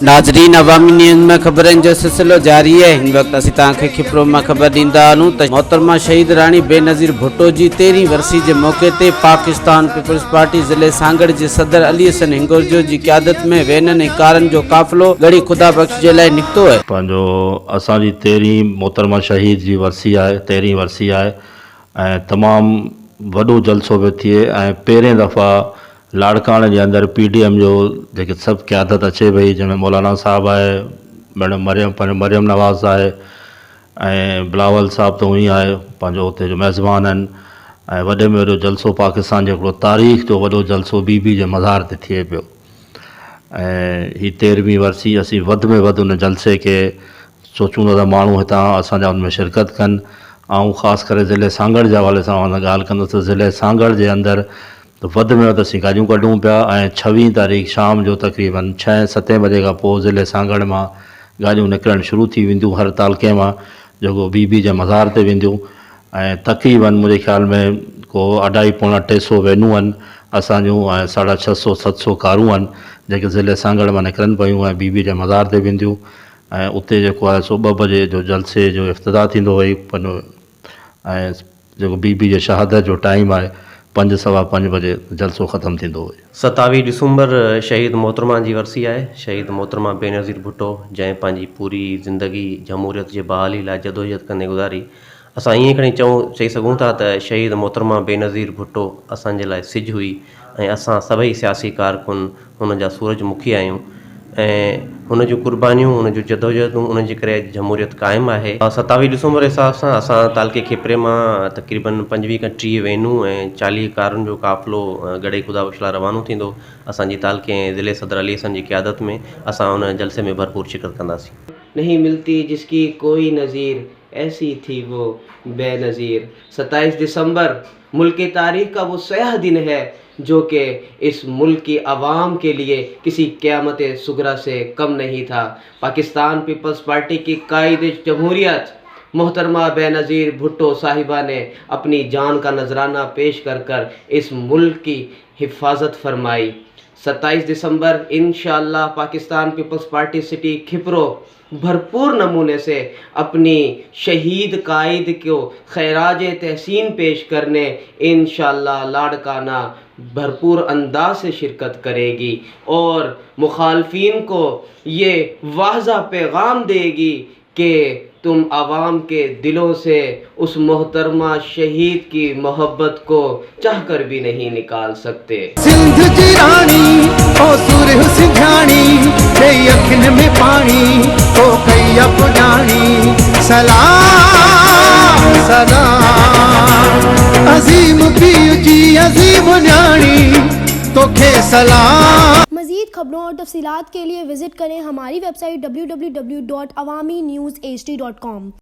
नाज़रीन अवामी न्यूज़ में खबरन जो सिलसिलो जारी है। इन वक्त असीं तव्हांखे खिपरो में खबर ॾींदा आहियूं त मोहतरमा शहीद राणी बेनज़ीर भुट्टो जी 13वीं वरसी के मौके ते पाकिस्तान पीपल्स पार्टी ज़िले सांगड़ के सदर अली हसन हिंगोरजो की क़यादत में वैनन ऐं कारन जो काफ़िलो गड़ी खुदा बख्श जे लाइ निकितो है। पंहिंजो असांजी 13वीं मोहतरमा शहीद जी वरसी आहे, 13वीं वरसी आहे ऐं तमामु वॾो जलसो पियो थिए ऐं पहिरें दफ़ा लाड़काणे जे अंदरि PDM जो जेके सभु क़यादत अचे पई, जंहिंमें मौलाना साहब आहे, मैडम मरियम नवाज़ आहे ऐं बिलावल साहब त उही आहे, पंहिंजो हुते जो मेज़बान आहिनि ऐं वॾे में वॾो जलसो पाकिस्तान जो हिकिड़ो तारीख़ जो वॾो जलसो बीबी जे मज़ार ते थिए पियो ऐं हीअ 13वीं वरसी असीं वधि में वधि उन जलसे खे सोचूं था त माण्हू हितां असांजा उन में शिरकत कनि। ऐं ख़ासि करे ज़िले सांगड़ जे हवाले सां मां ॻाल्हि कंदुसि त ज़िले सांगड़ जे अंदरि त वधि में वधि असीं गाॾियूं कढूं पिया ऐं 26 तारीख़ शाम जो तक़रीबन 6-7 बजे खां पोइ ज़िले सांगड़ मां गाॾियूं निकिरणु शुरू थी वेंदियूं हर तालुके मां, जेको बीबी जे मज़ार ते वेंदियूं ऐं तक़रीबन मुंहिंजे ख़्याल में को 250-300 वैनूं आहिनि असांजूं ऐं 650-700 कारूं आहिनि जेके ज़िले सांगड़ मां निकिरनि पियूं ऐं बीबी जे मज़ार ते वेंदियूं ऐं उते जेको आहे सो 2 बजे जो जलसे जो इफ़्तिताह थींदो हुई ऐं जेको बीबी जे शहादत जो टाइम आहे 5-5:15 बजे जलसो ख़त्म थींदो हुयो। 27 दिसंबर शहीद मोहतरमा जी वरसी आहे। शहीद मोहतरमा बेनज़ीर भुट्टो जंहिं पंहिंजी पूरी ज़िंदगी जमहूरियत जे बहाली लाइ जदोजहद कंदे गुज़ारी। असां ईअं खणी चई सघूं था त शहीद मोहतरमा बेनज़ीर भुट्टो असांजे लाइ सिज हुई ऐं असां सभई सियासी कारकुन हुन जा सूरजमुखी आहियूं ऐं हुन जूं कुर्बानियूं, हुन जूं जदोजहदूं, उन जे करे जमहूरियत क़ाइमु आहे। 27 दिसंबर जे हिसाब सां असां तालके खिपरे मां तक़रीबन 25 खां 30 वैनूं ऐं 40 कारुनि जो काफ़िलो गड़े खुदा बख्श लाइ रवानो थींदो असांजी तालके ऐं ज़िले सदर अली हसन जी क़यादत में। असां हुन जलसे में भरपूर शिरकत कंदासीं। नहीं मिलती जिसकी कोई नज़ीर, ऐसी थी वो बेनज़ीर। 27 दिसंबर मुल्क की तारीख़ का वो सयाह दिन है जो कि इस मुल्क की आवाम के लिए किसी क़यामत सुगरा से कम नहीं था। पाकिस्तान पीपल्स पार्टी की कायद जमहूरियत मोहतरमा बेनज़ीर भुट्टो साहिबा ने अपनी जान का नजराना पेश कर इस मुल्क की हिफाजत फरमाई। 27 दिसंबर इंशाअल्लाह पाकिस्तान पीपल्स पार्टी सिटी खिपरो भरपूर नमूने से अपनी शहीद कायद को खैराज तहसीन पेश करने इंशाअल्लाह लाड़काना भरपूर अंदाज से शिरकत करेगी और मुखालफीन को ये वाज़ा पैगाम देगी कि तुम आवाम के दिलों से उस मोहतरमा शहीद की मोहब्बत को चाह कर भी नहीं निकाल सकते। सिंध जी रानी ओ सुरह सिंघानी कई अखिन में पानी ओ कई अपनानी सलाम सलाम अजीम पीर जी अजीम न्याणी तोखे सलाम। मज़ीद खबरों और तफसीलात के लिए विज़िट करें हमारी वेबसाइट www.awamiNewsHD.com।